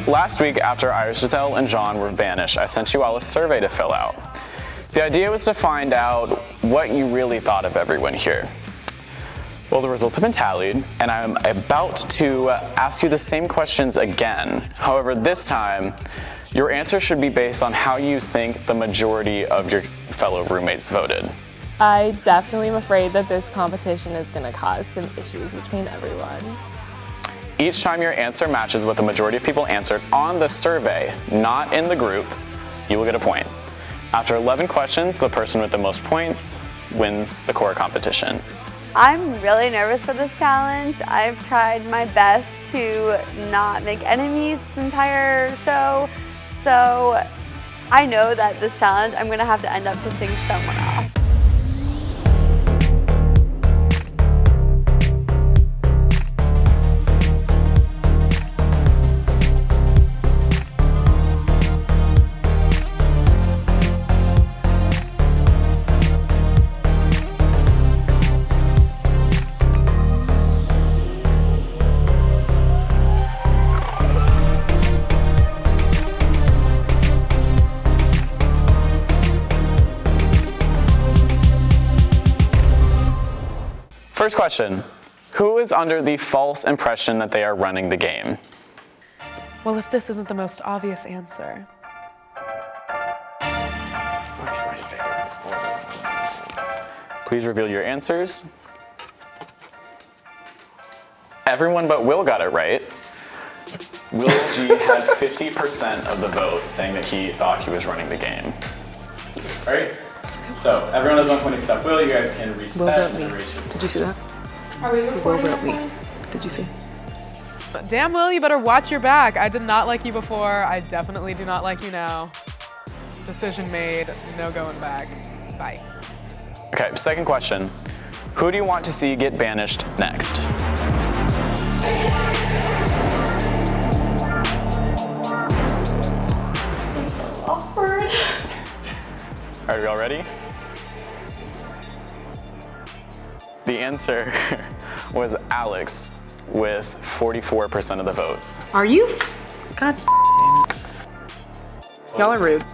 Last week, after Iris, Giselle, and John were banished, I sent you all a survey to fill out. The idea was to find out what you really thought of everyone here. Well, the results have been tallied, and I'm about to ask you the same questions again. However, this time, your answer should be based on how you think the majority of your fellow roommates voted. I definitely am afraid that this competition is going to cause some issues between everyone. Each time your answer matches what the majority of people answered on the survey, not in the group, you will get a point. After 11 questions, the person with the most points wins the core competition. I'm really nervous for this challenge. I've tried my best to not make enemies this entire show, so I know that this challenge I'm going to have to end up pissing someone off. First question, who is under the false impression that they are running the game? Well, if this isn't the most obvious answer. Please reveal your answers. Everyone but Will got it right. Will G had 50% of the vote saying that he thought he was running the game. All right? So, everyone has 1 point except Will. You guys can reset. Did you see that? Are we recording Will the wrote me. points? Did you see? Damn, Will, you better watch your back. I did not like you before. I definitely do not like you now. Decision made. No going back. Bye. Okay, second question. Who do you want to see get banished next? Awkward. Are you all ready? The answer was Alex with 44% of the votes. Are you? God damn it. Y'all are rude.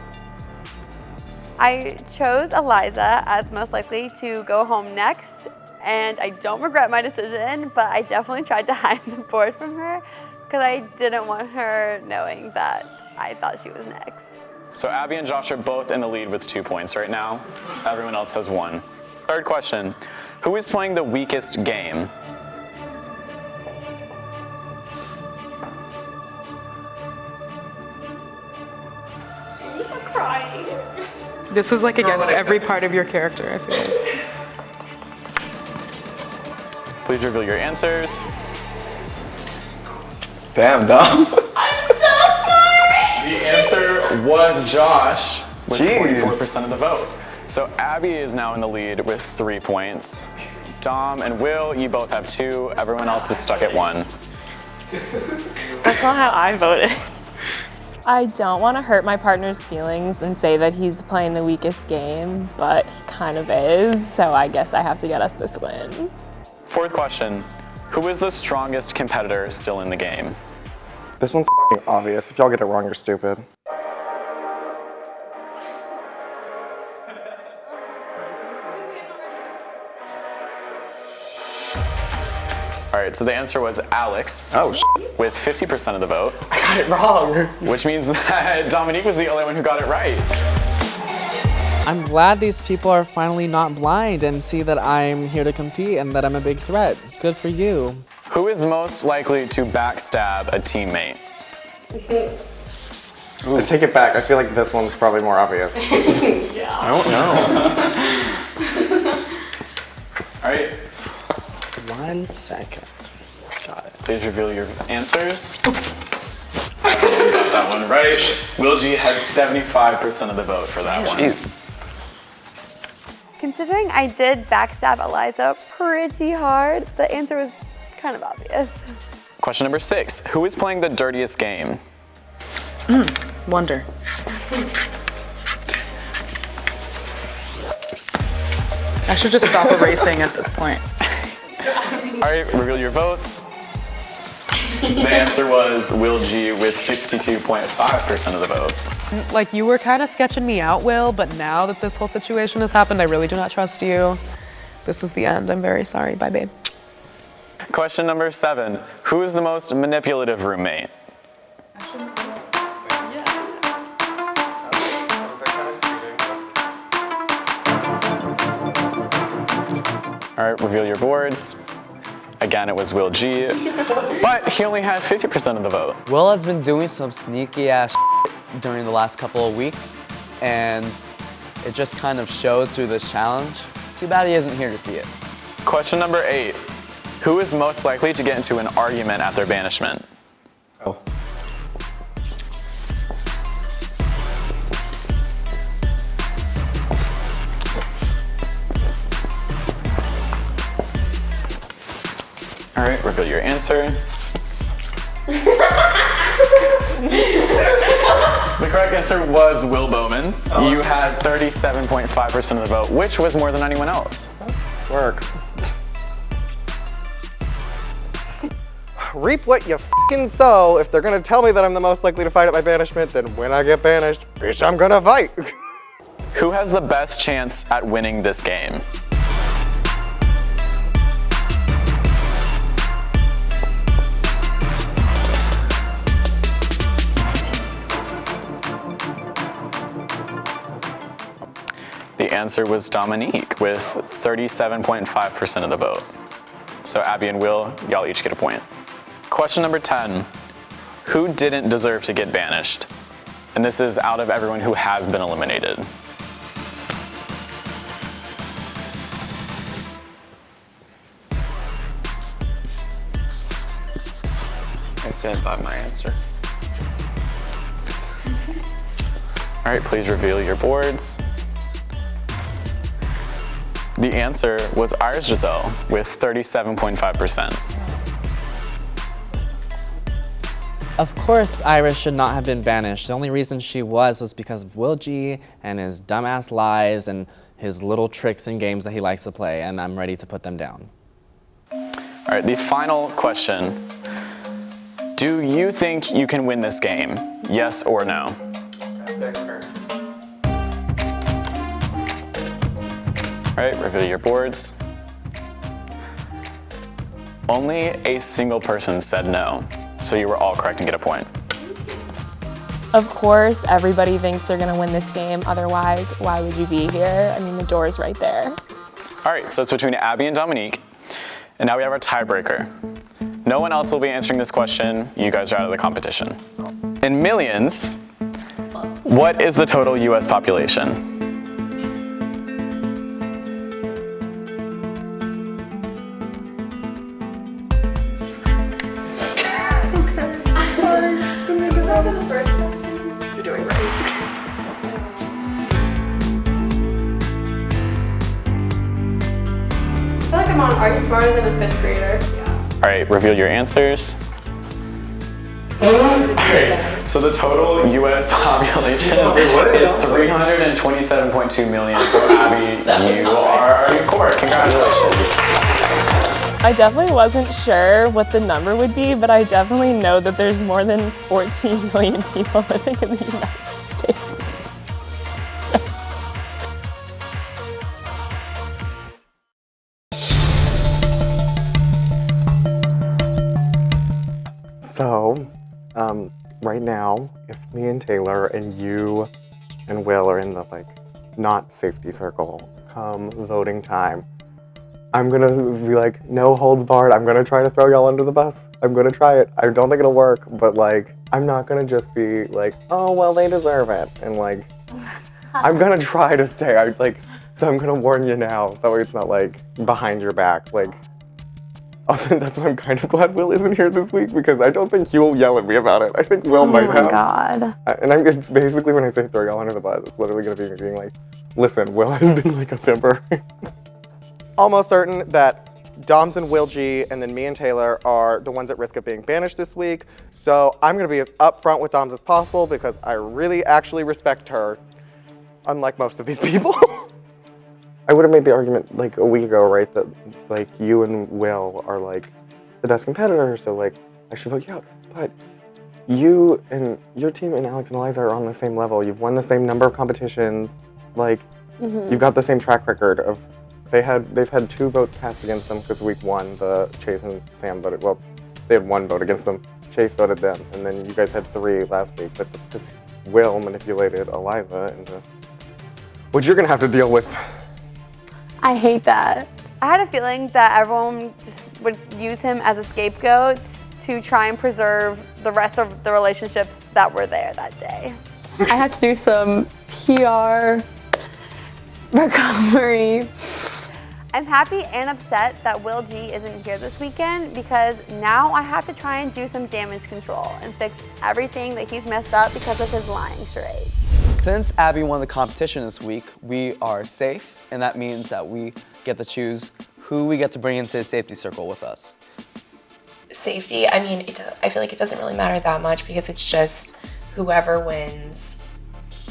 I chose Eliza as most likely to go home next, and I don't regret my decision, but I definitely tried to hide the board from her because I didn't want her knowing that I thought she was next. So Abby and Josh are both in the lead with 2 points right now. Everyone else has 1. Third question, who is playing the weakest game? I'm crying. This is like against every part of your character, I feel like. Please reveal your answers. Damn, Dom. I'm so sorry! The answer was Josh with Jeez. 44% of the vote. So Abby is now in the lead with 3 points. Dom and Will, you both have 2. Everyone else is stuck at 1. That's not how I voted. I don't want to hurt my partner's feelings and say that he's playing the weakest game, but he kind of is, so I guess I have to get us this win. Fourth question, who is the strongest competitor still in the game? This one's f***ing obvious. If y'all get it wrong, you're stupid. All right, so the answer was Alex. Oh, with 50% of the vote. I got it wrong. Which means that Dominique was the only one who got it right. I'm glad these people are finally not blind and see that I'm here to compete and that I'm a big threat. Good for you. Who is most likely to backstab a teammate? Ooh, take it back. I feel like this one's probably more obvious. Yeah. I don't know. All right, 1 second. Got it. please reveal your answers. Everyone got that one right. Will G had 75% of the vote for that one. Jeez. Considering I did backstab Eliza pretty hard, the answer was kind of obvious. Question number 6, who is playing the dirtiest game? Wonder. I should just stop erasing at this point. All right, reveal your votes. The answer was Will G with 62.5% of the vote. Like, you were kind of sketching me out, Will, but now that this whole situation has happened, I really do not trust you. This is the end. I'm very sorry. Bye, babe. Question number 7. Who is the most manipulative roommate? All right, reveal your boards. Again, it was Will G, but he only had 50% of the vote. Will has been doing some sneaky ass during the last couple of weeks, and it just kind of shows through this challenge. Too bad he isn't here to see it. Question number 8. Who is most likely to get into an argument at their banishment? Oh. All right, reveal your answer. The correct answer was Will Bowman. You had 37.5% of the vote, which was more than anyone else. Work. Reap what you f***ing sow. If they're gonna tell me that I'm the most likely to fight at my banishment, then when I get banished, bitch, I'm gonna fight. Who has the best chance at winning this game? The answer was Dominique with 37.5% of the vote. So Abby and Will, y'all each get a point. Question number 10. Who didn't deserve to get banished? And this is out of everyone who has been eliminated. I stand by my answer. All right, please reveal your boards. The answer was Iris Giselle with 37.5%. Of course, Iris should not have been banished. The only reason she was because of Will G and his dumbass lies and his little tricks and games that he likes to play, and I'm ready to put them down. All right, the final question. Do you think you can win this game? Yes or no? All right, reveal your boards. Only a single person said no, so you were all correct and get a point. Of course, everybody thinks they're gonna win this game. Otherwise, why would you be here? I mean, the door's right there. All right, so it's between Abby and Dominique. And now we have our tiebreaker. No one else will be answering this question. You guys are out of the competition. In millions, what is the total US population? You're doing great. I feel like I'm on Are You Smarter Than a Fifth Grader? All right, reveal your answers. Okay, so the total US population is 327.2 million. So Abby, you are in court. Congratulations. I definitely wasn't sure what the number would be, but I definitely know that there's more than 14 million people living in the United States. So, right now, if me and Taylor and you and Will are in the not safety circle come voting time, I'm gonna be like, no holds barred. I'm gonna try to throw y'all under the bus. I'm gonna try it. I don't think it'll work, but I'm not gonna just be like, oh, well, they deserve it. And I'm gonna try to stay. So I'm gonna warn you now, so that way it's not behind your back. That's why I'm kind of glad Will isn't here this week, because I don't think he'll yell at me about it. I think Will might have. Oh my God. And it's basically when I say throw y'all under the bus, it's literally gonna be me being like, listen, Will has been a fibber. Almost certain that Doms and Will G and then me and Taylor are the ones at risk of being banished this week. So I'm gonna be as upfront with Doms as possible because I really actually respect her, unlike most of these people. I would have made the argument a week ago, right, that you and Will are the best competitors, so I should vote you out. But you and your team and Alex and Eliza are on the same level. You've won the same number of competitions. Like, you've got the same track record of, they've had 2 votes cast against them because week 1, Chase and Sam voted, well, they had 1 vote against them. Chase voted them, and then you guys had 3 last week, but that's because Will manipulated Eliza into what you're gonna have to deal with. I hate that. I had a feeling that everyone just would use him as a scapegoat to try and preserve the rest of the relationships that were there that day. I have to do some PR recovery. I'm happy and upset that Will G isn't here this weekend because now I have to try and do some damage control and fix everything that he's messed up because of his lying charades. Since Abby won the competition this week, we are safe, and that means that we get to choose who we get to bring into the safety circle with us. Safety, I mean, I feel like it doesn't really matter that much because it's just whoever wins,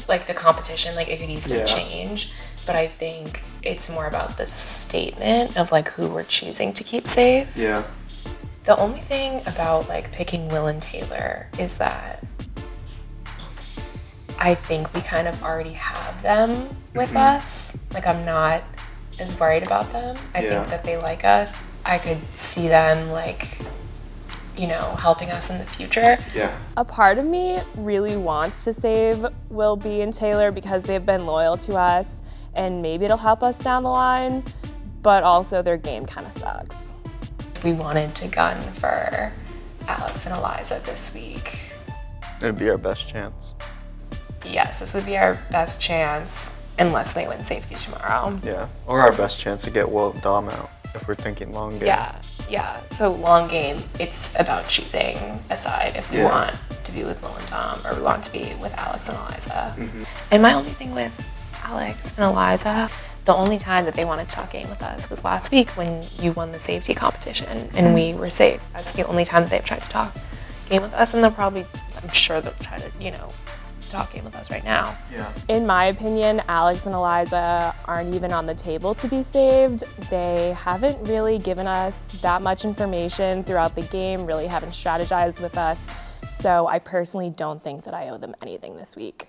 like the competition, like it could easily change. But I think it's more about the statement of like who we're choosing to keep safe. Yeah. The only thing about like picking Will and Taylor is that I think we kind of already have them with us. Like I'm not as worried about them. I think that they like us. I could see them like, you know, helping us in the future. Yeah. A part of me really wants to save Will B and Taylor because they've been loyal to us and maybe it'll help us down the line, but also their game kind of sucks. We wanted to gun for Alex and Eliza this week. It'd be our best chance. Yes, this would be our best chance unless they win safety tomorrow. Yeah. Or our best chance to get Will and Dom out if we're thinking long game. Yeah. So long game, it's about choosing a side if we want to be with Will and Dom or we want to be with Alex and Eliza. And my only thing with Alex and Eliza, the only time that they wanted to talk game with us was last week when you won the safety competition and we were safe. That's the only time that they've tried to talk game with us, and I'm sure they'll try to, you know, talk game with us right now. Yeah. In my opinion, Alex and Eliza aren't even on the table to be saved. They haven't really given us that much information throughout the game, really haven't strategized with us. So I personally don't think that I owe them anything this week.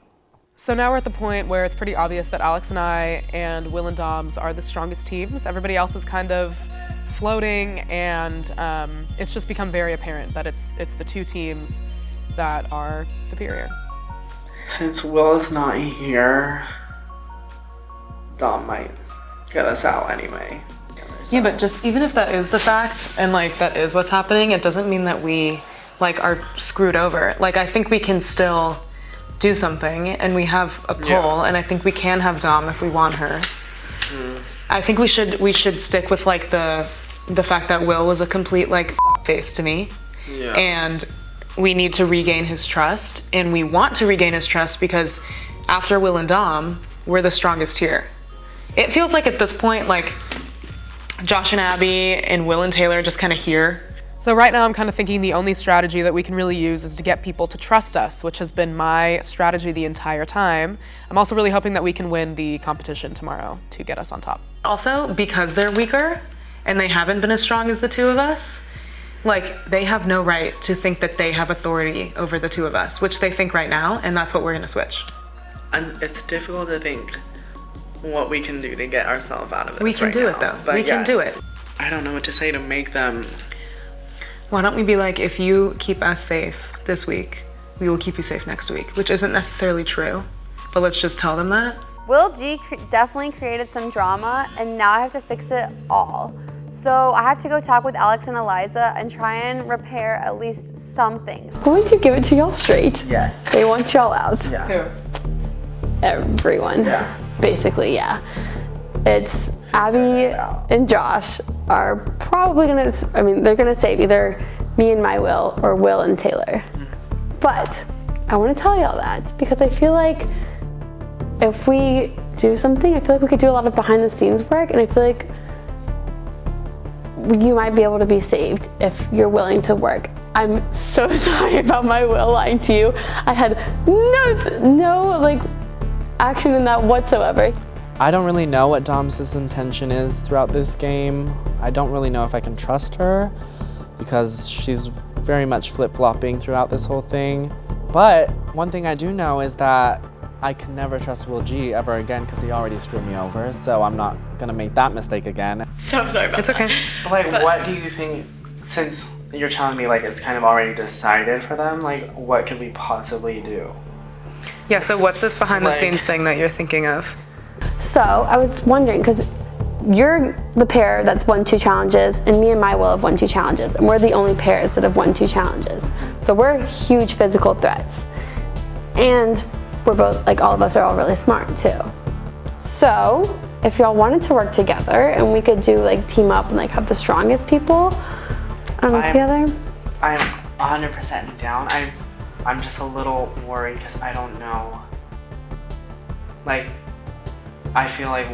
So now we're at the point where it's pretty obvious that Alex and I and Will and Doms are the strongest teams. Everybody else is kind of floating, and it's just become very apparent that it's the 2 teams that are superior. Since Will is not here, Dom might get us out anyway. Yeah, but just even if that is the fact and like that is what's happening, it doesn't mean that we like are screwed over. Like I think we can still do something, and we have a poll, and I think we can have Dom if we want her. I think we should stick with like the fact that Will was a complete like face to me, and we need to regain his trust, and we want to regain his trust because after Will and Dom, we're the strongest here. It feels like at this point, like Josh and Abby and Will and Taylor are just kind of here. So right now I'm kind of thinking the only strategy that we can really use is to get people to trust us, which has been my strategy the entire time. I'm also really hoping that we can win the competition tomorrow to get us on top. Also, because they're weaker and they haven't been as strong as the 2 of us, like they have no right to think that they have authority over the 2 of us, which they think right now, and that's what we're gonna switch. And it's difficult to think what we can do to get ourselves out of this. We can do it though. We can do it. I don't know what to say to make them. Why don't we be like, if you keep us safe this week, we will keep you safe next week, which isn't necessarily true, but let's just tell them that. Will G definitely created some drama, and now I have to fix it all. So I have to go talk with Alex and Eliza and try and repair at least something. I'm going to give it to y'all straight. Yes. They want y'all out. Yeah. Who? Everyone. Yeah. Basically, yeah. It's Abby and Josh are probably gonna, they're gonna save either me and my Will or Will and Taylor. But I wanna tell y'all that because I feel like if we do something, I feel like we could do a lot of behind the scenes work, and I feel like you might be able to be saved if you're willing to work. I'm so sorry about my Will lying to you. I had no like action in that whatsoever. I don't really know what Dom's intention is throughout this game. I don't really know if I can trust her because she's very much flip-flopping throughout this whole thing. But one thing I do know is that I can never trust Will G ever again because he already screwed me over, so I'm not gonna make that mistake again. So sorry about It's okay. Like, what do you think, since you're telling me, like, it's kind of already decided for them, like, what could we possibly do? Yeah, so what's this behind the Like- scenes thing that you're thinking of? So I was wondering, because you're the pair that's won 2 challenges, and me and my Will have won 2 challenges, and we're the only pairs that have won 2 challenges. So we're huge physical threats. And we're both, like, all of us are all really smart too. So if y'all wanted to work together and we could do, like, team up and, like, have the strongest people together. I'm 100% down. I'm just a little worried because I don't know. Like, I feel like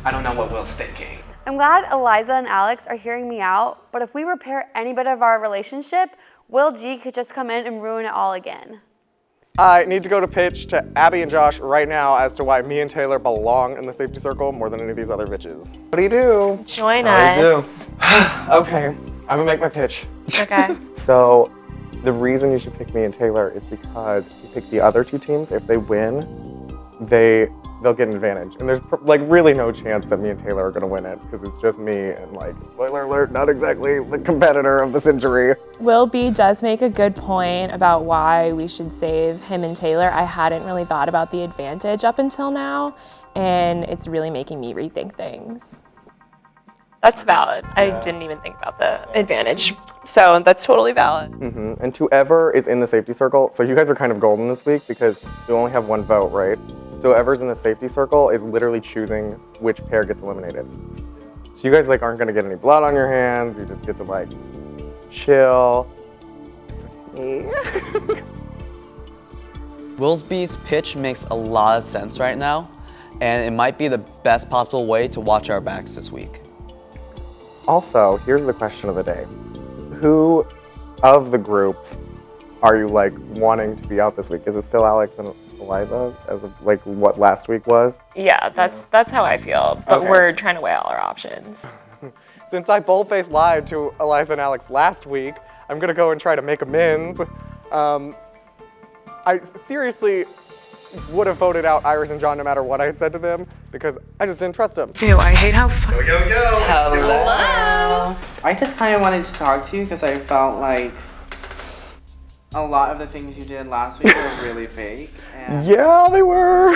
I don't know what Will's thinking. I'm glad Eliza and Alex are hearing me out, but if we repair any bit of our relationship, Will G could just come in and ruin it all again. I need to go to pitch to Abby and Josh right now as to why me and Taylor belong in the safety circle more than any of these other bitches. What do you do? Join us. Okay, I'm gonna make my pitch. Okay. So, the reason you should pick me and Taylor is because if you pick the other 2 teams, if they win, they'll get an advantage. And there's like really no chance that me and Taylor are gonna win it because it's just me and, like, spoiler alert, not exactly the competitor of the century. Will B does make a good point about why we should save him and Taylor. I hadn't really thought about the advantage up until now, and it's really making me rethink things. That's valid. I didn't even think about the advantage. So that's totally valid. Mm-hmm. And whoever is in the safety circle, so you guys are kind of golden this week because you only have 1 vote, right? So whoever's in the safety circle is literally choosing which pair gets eliminated. So you guys, like, aren't gonna get any blood on your hands. You just get to, like, chill. Willsby's pitch makes a lot of sense right now, and it might be the best possible way to watch our backs this week. Also, here's the question of the day. Who of the groups are you, like, wanting to be out this week? Is it still Alex and Eliza as of, like, what last week was? Yeah, that's how I feel. But Okay. we're trying to weigh all our options. Since I boldface lied to Eliza and Alex last week, I'm gonna go and try to make amends. I seriously would have voted out Iris and John no matter what I had said to them because I just didn't trust them. Ew, I hate how Hello. I just kind of wanted to talk to you because I felt like a lot of the things you did last week were really fake. And, Yeah, they were.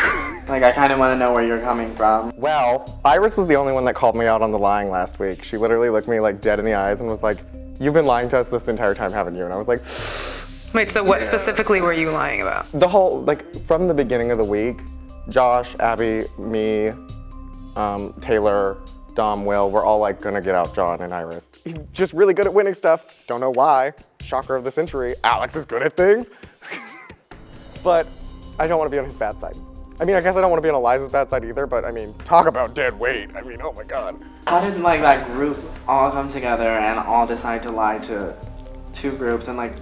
like, I kind of want to know where you're coming from. Well, Iris was the only one that called me out on the lying last week. She literally looked me, like, dead in the eyes and was like, "You've been lying to us this entire time, haven't you?" And I was like, Wait, so what specifically were you lying about? the whole, like, from the beginning of the week, Josh, Abby, me, Taylor, Dom, Will, we're all, like, gonna get out John and Iris. He's just really good at winning stuff. Don't know why. Shocker of the century. Alex is good at things. But I don't want to be on his bad side. I mean, I guess I don't want to be on Eliza's bad side either, but I mean, talk about dead weight. I mean, oh my God. How did, like, that group all come together and all decide to lie to 2 groups and, like,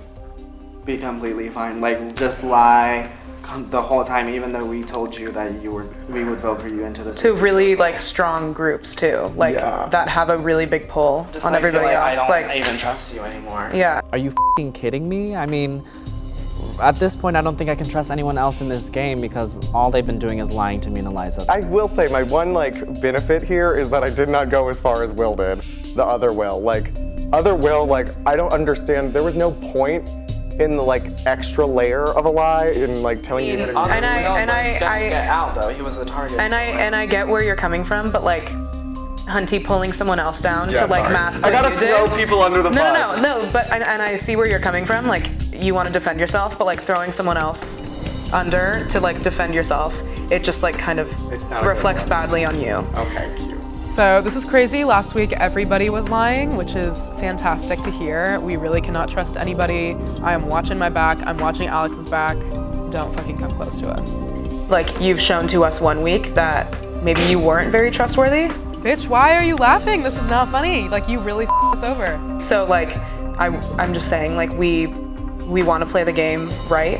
be completely fine? Like, just lie the whole time, even though we told you that we would vote for you into the 2 really, like, strong groups too, like, Yeah. that have a really big pull Just, on like, everybody feel else. I don't even trust you anymore. Yeah. Are you f***ing kidding me? I mean, at this point, I don't think I can trust anyone else in this game because all they've been doing is lying to me and Eliza. I will say my one, like, benefit here is that I did not go as far as Will did, the other Will. Like, other Will, like, I don't understand. There was no point in the, like, extra layer of a lie in, like, telling you. And I get out though. He was the target. And I get where you're coming from, but, like, Hunty pulling someone else down to, like, mask I what gotta you throw did. people under the bus. No, but and I see where you're coming from. Like, you want to defend yourself, but, like, throwing someone else under to, like, defend yourself, it just, like, kind of It's not a good reflects one. badly on you. Okay, cute. So this is crazy. Last week, everybody was lying, which is fantastic to hear. We really cannot trust anybody. I am watching my back. I'm watching Alex's back. Don't fucking come close to us. Like, you've shown to us one week that maybe you weren't very trustworthy. Bitch, why are you laughing? This is not funny. Like, you really f***ed us over. So, like, I'm just saying, like, we want to play the game right,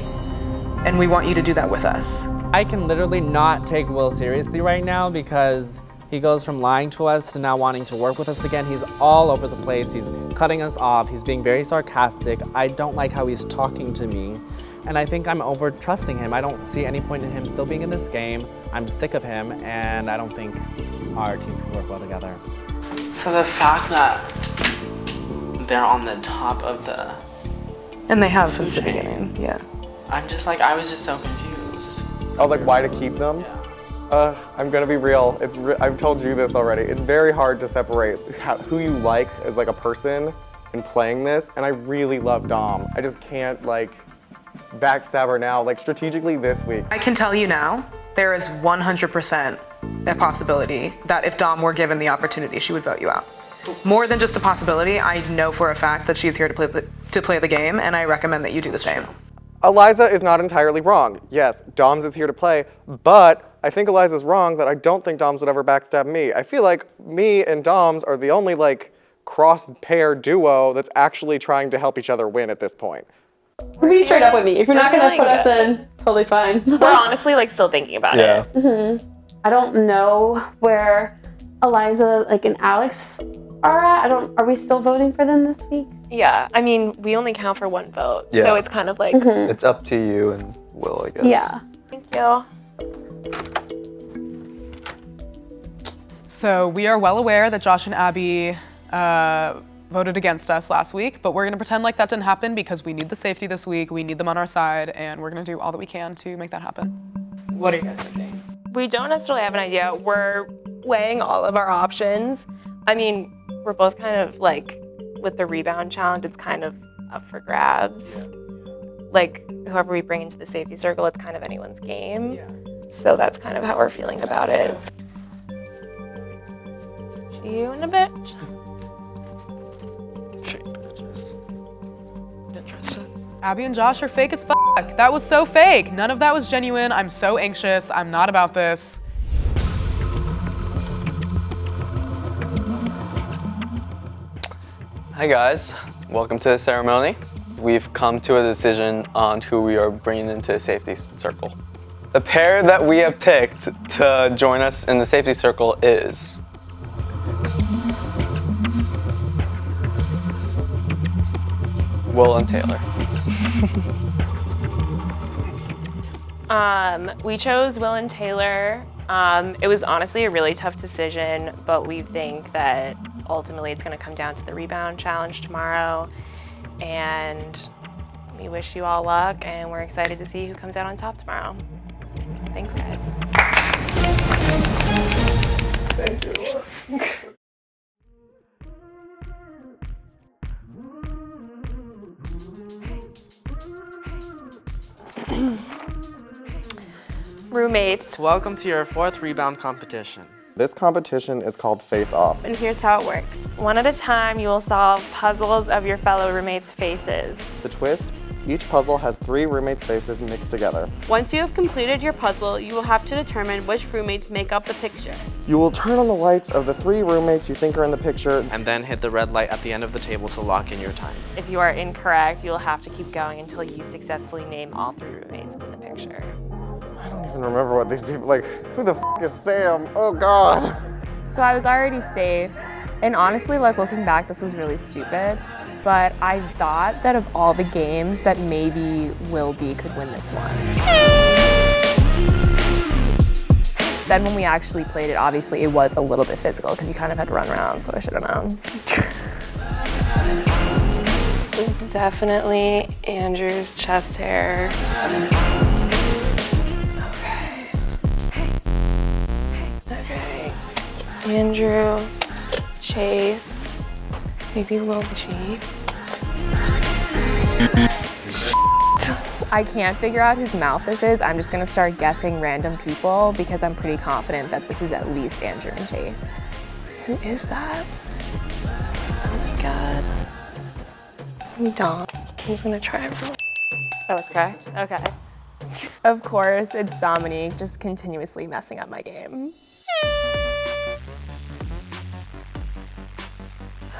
and we want you to do that with us. I can literally not take Will seriously right now because He goes from lying to us to now wanting to work with us again. He's all over the place. He's cutting us off. He's being very sarcastic. I don't like how he's talking to me. And I think I'm over trusting him. I don't see any point in him still being in this game. I'm sick of him, and I don't think our teams can work well together. So the fact that they're on the top of the... And they have since the beginning, yeah. I'm just like, I was just so confused. Oh, like why to keep them? I'm gonna be real. I've told you this already. It's very hard to separate who you like as like a person in playing this, and I really love Dom. I just can't like backstab her now. Like strategically this week. I can tell you now, there is 100% a possibility that if Dom were given the opportunity, she would vote you out. More than just a possibility, I know for a fact that she's here to play the game, and I recommend that you do the same. Eliza is not entirely wrong. Yes, Doms is here to play, but I think Eliza's wrong that I don't think Doms would ever backstab me. I feel like me and Doms are the only like cross-pair duo that's actually trying to help each other win at this point. Be straight up with me. If you're not gonna put us in, totally fine. We're honestly like still thinking about it. Mm-hmm. I don't know where Eliza and Alex are at. Are we still voting for them this week? Yeah, I mean, we only count for one vote, Yeah. so it's kind of like... It's up to you and Will, I guess. Yeah. Thank you. So we are well aware that Josh and Abby voted against us last week, but we're gonna pretend like that didn't happen because we need the safety this week, we need them on our side, and we're gonna do all that we can to make that happen. What are you guys thinking? We don't necessarily have an idea. We're weighing all of our options. I mean, we're both kind of like, with the rebound challenge, it's kind of up for grabs. Like, whoever we bring into the safety circle, it's kind of anyone's game. Yeah. So that's kind of how we're feeling about it. See you in a bit. Abby and Josh are fake as fuck. That was so fake. None of that was genuine. I'm so anxious. I'm not about this. Hi guys, welcome to the ceremony. We've come to a decision on who we are bringing into the safety circle. The pair that we have picked to join us in the safety circle is Will and Taylor. We chose Will and Taylor. It was honestly a really tough decision, but we think that ultimately it's going to come down to the rebound challenge tomorrow. And we wish you all luck, and we're excited to see who comes out on top tomorrow. Thanks, guys. Thank you. Roommates. Welcome to your 4th rebound competition. This competition is called Face Off. And here's how it works. One at a time, you will solve puzzles of your fellow roommates' faces. The twist, each puzzle has 3 roommates' faces mixed together. Once you have completed your puzzle, you will have to determine which roommates make up the picture. You will turn on the lights of the 3 roommates you think are in the picture. And then hit the red light at the end of the table to lock in your time. If you are incorrect, you'll have to keep going until you successfully name all 3 roommates in the picture. I don't even remember what these people, who the f is Sam? Oh God. So I was already safe, and honestly, looking back, this was really stupid, but I thought that of all the games that maybe Will B could win this one. Then when we actually played it, obviously it was a little bit physical because you kind of had to run around, so I should have known. This is definitely Andrew's chest hair. Okay. Andrew, Chase, maybe Will G. I can't figure out whose mouth this is. I'm just gonna start guessing random people because I'm pretty confident that this is at least Andrew and Chase. Who is that? Oh my God. Dom. Who's gonna try everyone? Oh, it's correct? Okay. Of course, it's Dominique just continuously messing up my game.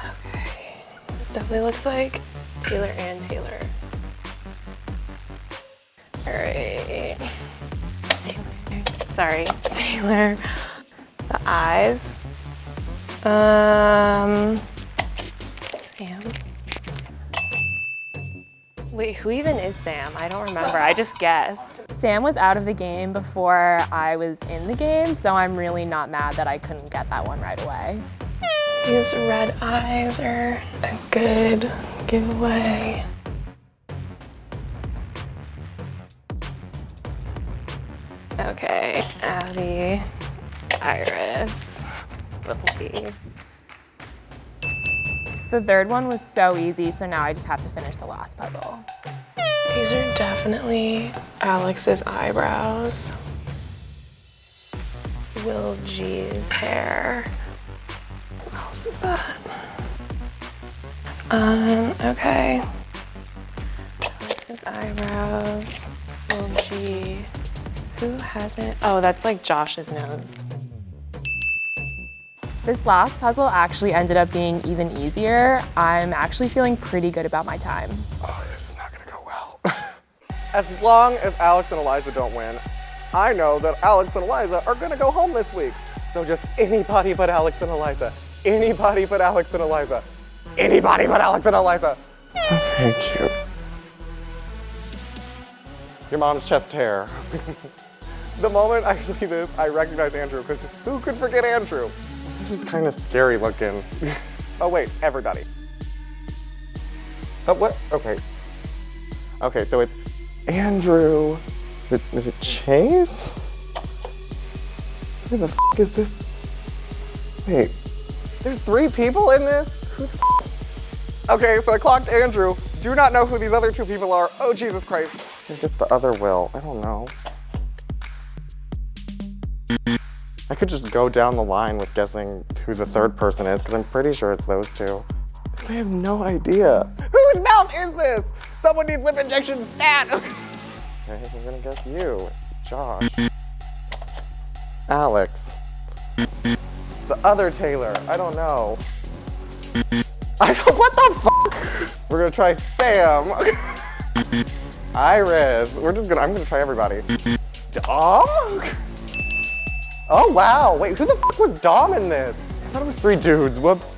Okay. This definitely looks like Taylor and Taylor. All right. Sorry, Taylor. the eyes. Sam. Wait, who even is Sam? I don't remember. I just guessed. Sam was out of the game before I was in the game, so I'm really not mad that I couldn't get that one right away. These red eyes are a good giveaway. Okay, Abby, Iris, Ridley. The third one was so easy, so now I just have to finish the last puzzle. These are definitely Alex's eyebrows. Will G's hair. What else is that? Okay. Alex's eyebrows. Will G. Who hasn't? Oh, that's like Josh's nose. This last puzzle actually ended up being even easier. I'm actually feeling pretty good about my time. Oh, this is not gonna go well. As long as Alex and Eliza don't win, I know that Alex and Eliza are gonna go home this week. So just anybody but Alex and Eliza. Anybody but Alex and Eliza. Anybody but Alex and Eliza. Okay, cute. Your mom's chest hair. The moment I see this, I recognize Andrew, because who could forget Andrew? This is kind of scary looking. Oh wait, everybody. Oh, what? Okay. Okay, so it's Andrew. Is it Chase? Who the f is this? Wait, there's 3 people in this? Who the f? Okay, so I clocked Andrew. Do not know who these other 2 people are. Oh, Jesus Christ. I guess the other Will. I don't know. I could just go down the line with guessing who the third person is, because I'm pretty sure it's those 2. Because I have no idea. Whose mouth is this? Someone needs lip injection stat. Okay, I'm gonna guess you. Josh. Alex. The other Taylor. I don't know. What the fuck? We're gonna try Sam. Iris. I'm gonna try everybody. Dom? Oh wow, wait, who the fuck was Dom in this? I thought it was 3 dudes, whoops.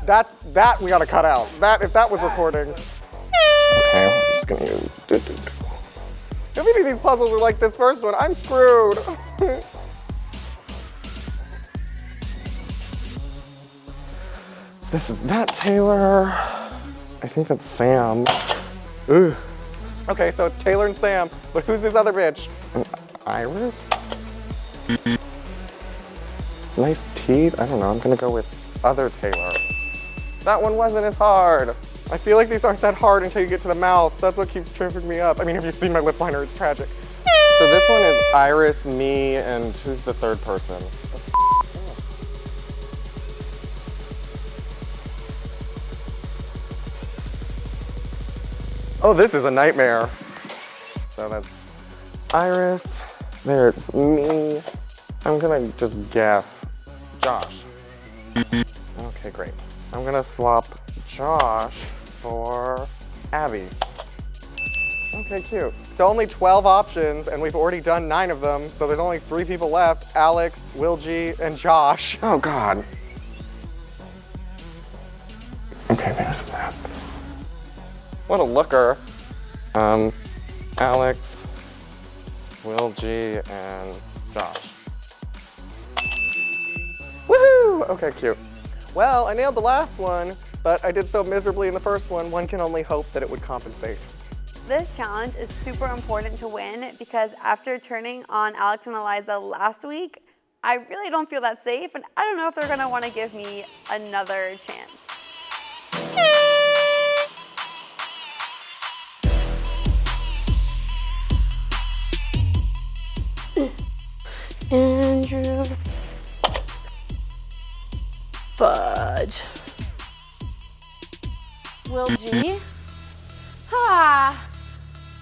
That we gotta cut out. If that was recording. Okay, I'm just gonna use If any of these puzzles are like this first one, I'm screwed. So this is that Taylor. I think that's Sam. Ugh. Okay, so it's Taylor and Sam, but who's this other bitch? Iris? Nice teeth? I don't know, I'm gonna go with other Taylor. That one wasn't as hard. I feel like these aren't that hard until you get to the mouth. That's what keeps tripping me up. I mean, have you seen my lip liner? It's tragic. So this one is Iris, me, and who's the third person? Oh, this is a nightmare. So that's Iris. There's me. I'm gonna just guess Josh. Okay, great. I'm gonna swap Josh for Abby. Okay, cute. So only 12 options, and we've already done 9 of them, so there's only 3 people left, Alex, Will G, and Josh. Oh, God. Okay, there's that. What a looker. Alex, Will G, and Josh. Woohoo! Okay, cute. Well, I nailed the last one, but I did so miserably in the first one, one can only hope that it would compensate. This challenge is super important to win because after turning on Alex and Eliza last week, I really don't feel that safe, and I don't know if they're gonna wanna give me another chance. Andrew. Fudge. Will G?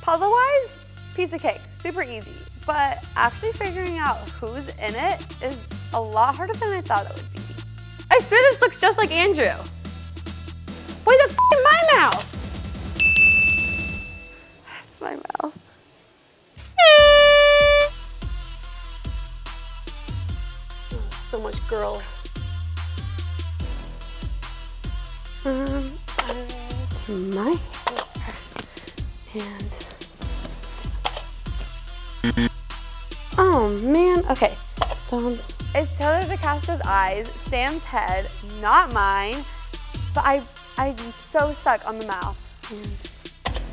Puzzle-wise, piece of cake, super easy. But actually figuring out who's in it is a lot harder than I thought it would be. I swear this looks just like Andrew. Wait, that's my mouth. That's my mouth. so much girl. It's my hair. And oh man, okay. It's Taylor DeCastro's eyes, Sam's head, not mine. But I'm so stuck on the mouth. And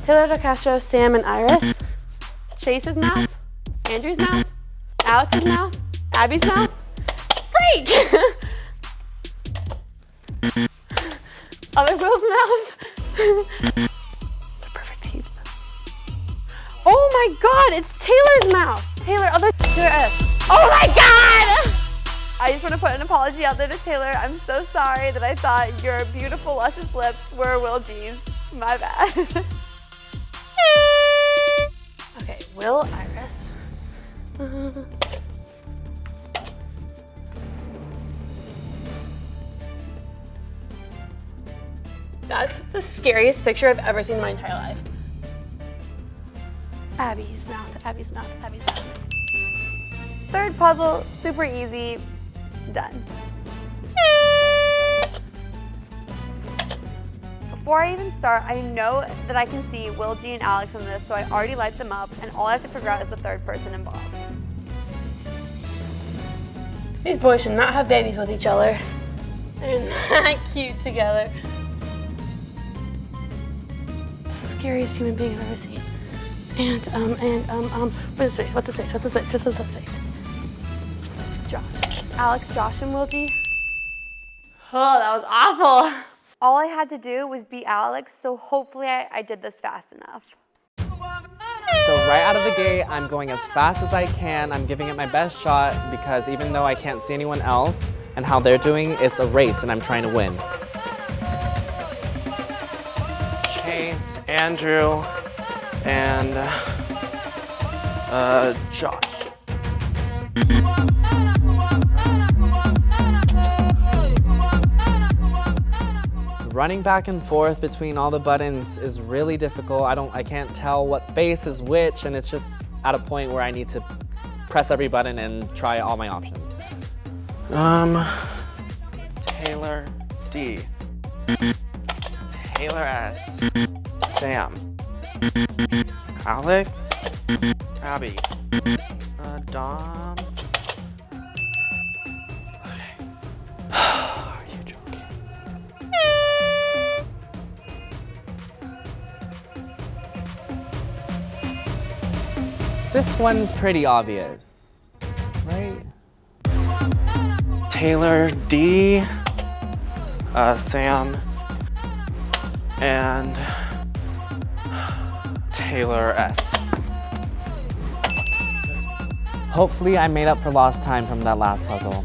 Taylor DeCastro, Sam, and Iris. Chase's mouth, Andrew's mouth, Alex's mouth, Abby's mouth. Freak! Other Will's mouth. It's a perfect teeth. Oh my god, it's Taylor's mouth. Taylor S. Oh my god! I just want to put an apology out there to Taylor. I'm so sorry that I thought your beautiful, luscious lips were Will G's. My bad. Okay, Will, Iris. That's the scariest picture I've ever seen in my entire life. Abby's mouth, Abby's mouth, Abby's mouth. Third puzzle, super easy, done. Before I even start, I know that I can see Will G and Alex on this, so I already light them up, and all I have to figure out is the third person involved. These boys should not have babies with each other. They're not cute together. Scariest human being I've ever seen. What's the face? Josh. Alex, Josh, and Will G. Oh, that was awful. All I had to do was beat Alex, so hopefully I did this fast enough. So right out of the gate, I'm going as fast as I can. I'm giving it my best shot because even though I can't see anyone else and how they're doing, it's a race and I'm trying to win. Chase, Andrew, and Josh. Running back and forth between all the buttons is really difficult. I can't tell what face is which, and it's just at a point where I need to press every button and try all my options. Taylor D. Taylor S. Sam. Alex. Abby. Dom. Are you joking? This one's pretty obvious, right? Taylor D. Sam. And Taylor S. Hopefully I made up for lost time from that last puzzle.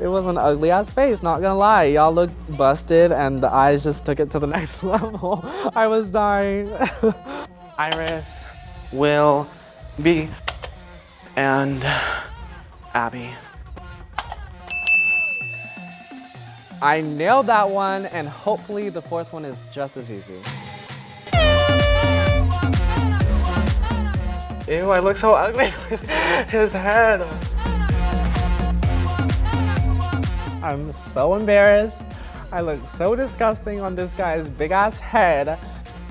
It was an ugly ass face, not gonna lie. Y'all looked busted and the eyes just took it to the next level. I was dying. Iris, Will, B, and Abby. I nailed that one, and hopefully the fourth one is just as easy. Ew, I look so ugly with his head. I'm so embarrassed. I look so disgusting on this guy's big ass head.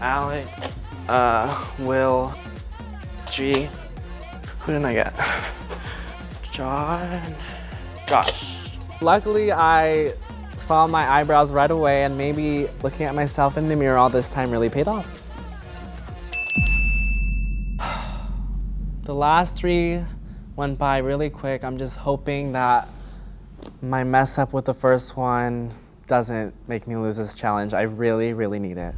Alex, Will, G. Who didn't I get? Josh. Luckily, I saw my eyebrows right away, and maybe looking at myself in the mirror all this time really paid off. The last three went by really quick. I'm just hoping that my mess up with the first one doesn't make me lose this challenge. I really, really need it.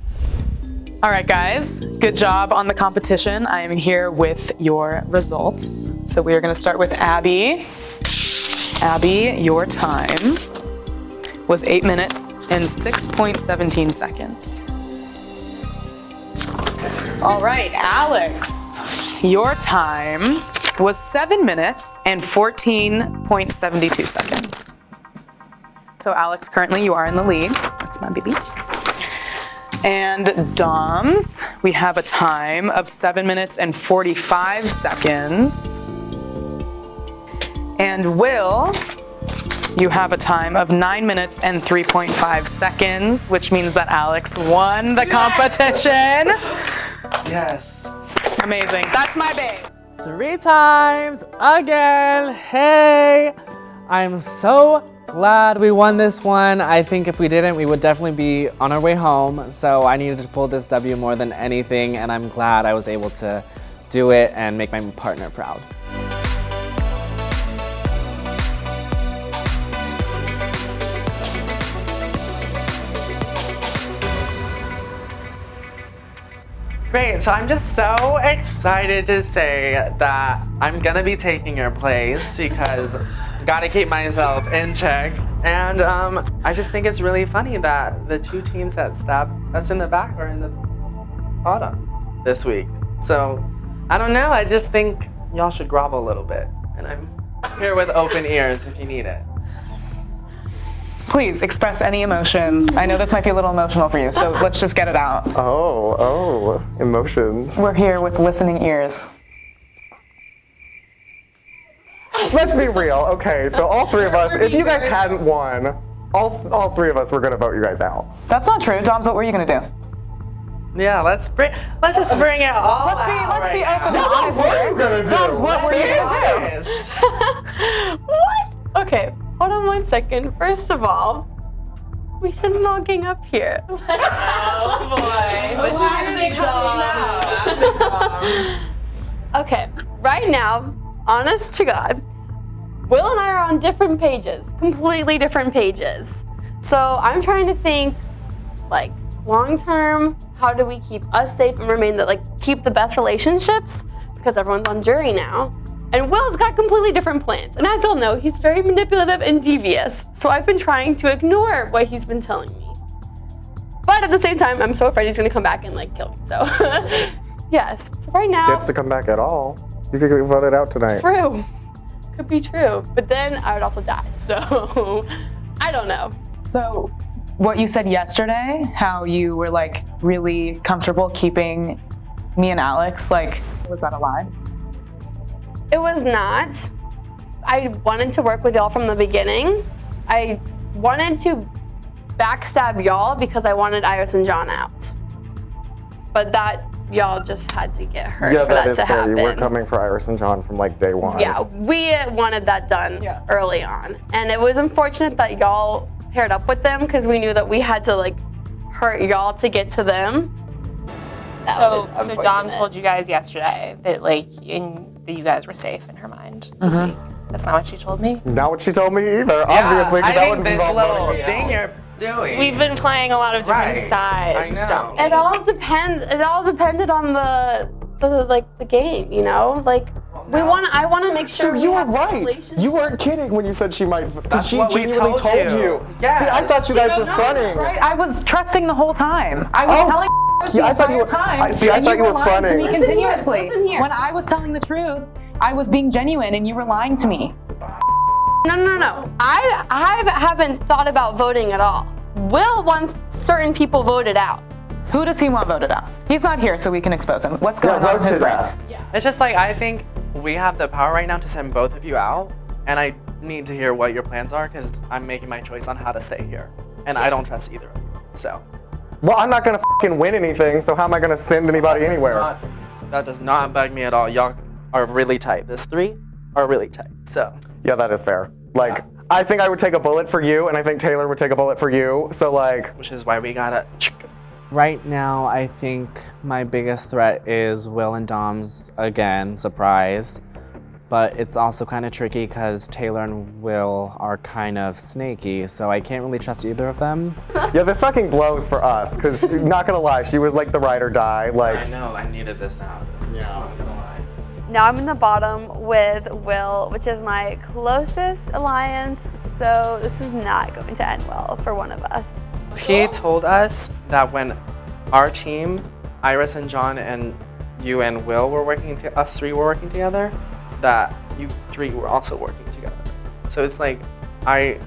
All right, guys, good job on the competition. I am here with your results. So we are gonna start with Abby. Abby, your time was 8 minutes and 6.17 seconds. All right, Alex, your time was 7 minutes and 14.72 seconds. So Alex, currently you are in the lead. That's my baby. And Doms, we have a time of 7 minutes and 45 seconds. And Will, you have a time of 9 minutes and 3.5 seconds, which means that Alex won the competition. Yes. Amazing. That's my babe. 3 times again. Hey, I'm so glad we won this one. I think if we didn't, we would definitely be on our way home. So I needed to pull this W more than anything, and I'm glad I was able to do it and make my partner proud. Great, so I'm just so excited to say that I'm gonna be taking your place because gotta keep myself in check. And I just think it's really funny that the 2 teams that stabbed us in the back are in the bottom this week. So I don't know, I just think y'all should grovel a little bit. And I'm here with open ears if you need it. Please express any emotion. I know this might be a little emotional for you, so let's just get it out. Oh, emotions. We're here with listening ears. Let's be real. Okay, so all 3 of us, if you guys hadn't won, all 3 of us were gonna vote you guys out. That's not true. Doms, what were you gonna do? Yeah, let's just bring it all out. Let's be open and What honest were here. you gonna do? Doms, what were you gonna do? What? Okay, hold on 1 second. First of all, we shouldn't all gang up here. Oh boy. The classic Doms. Okay, right now, honest to God, Will and I are on different pages, completely different pages. So I'm trying to think, like, long term, how do we keep us safe and remain that, like, keep the best relationships? Because everyone's on jury now. And Will's got completely different plans. And as you'll know, he's very manipulative and devious. So I've been trying to ignore what he's been telling me. But at the same time, I'm so afraid he's gonna come back and, like, kill me. So, yes. So right now. Gets to come back at all. You could get voted out tonight. True. Could be true. But then I would also die. So, I don't know. So, what you said yesterday, how you were like really comfortable keeping me and Alex, like, was that a lie? It was not. I wanted to work with y'all from the beginning. I wanted to backstab y'all because I wanted Iris and John out. But that, y'all just had to get hurt Yeah, for that that is to fair. happen. You were coming for Iris and John from like day 1. Yeah, we wanted that done early on. And it was unfortunate that y'all paired up with them because we knew that we had to like hurt y'all to get to them. So Dom told you guys yesterday that like that you guys were safe in her mind this week. That's not what she told me. Not what she told me either, obviously, because that wouldn't involve voting me thing out. you're doing. We've been playing a lot of different sides. I know. Dom. It all depended on the game, you know? Like I want to make sure So we you were have a right. relationship. You weren't kidding when you said she might, because she what we genuinely told told you. you. Yes. See, I thought you guys were fronting. Right? I was trusting the whole time. I was telling Yeah, I the thought you entire were. time. I thought you were lying to fronting. me continuously. Listen here. When I was telling the truth, I was being genuine and you were lying to me. No. I haven't thought about voting at all. Will wants certain people voted out. Who does he want voted out? He's not here, so we can expose him. What's going on with his brains? It's just like, I think we have the power right now to send both of you out, and I need to hear what your plans are, because I'm making my choice on how to stay here. And I don't trust either of you, so. Well, I'm not gonna fucking win anything, so how am I gonna send anybody anywhere? That does not bug me at all. Y'all are really tight. This 3 are really tight, so. Yeah, that is fair. Like, I think I would take a bullet for you, and I think Taylor would take a bullet for you, so like. Which is why we gotta. Right now, I think my biggest threat is Will and Dom's again, surprise. But it's also kind of tricky because Taylor and Will are kind of snaky, so I can't really trust either of them. Yeah, this fucking blows for us, because not gonna lie, she was like the ride or die. Like, I know, I needed this to happen. Yeah. I'm not gonna lie. Now I'm in the bottom with Will, which is my closest alliance, so this is not going to end well for one of us. He told us that when our team, Iris and John and you and Will were working, us 3 were working together, that you 3 were also working together. So it's like, I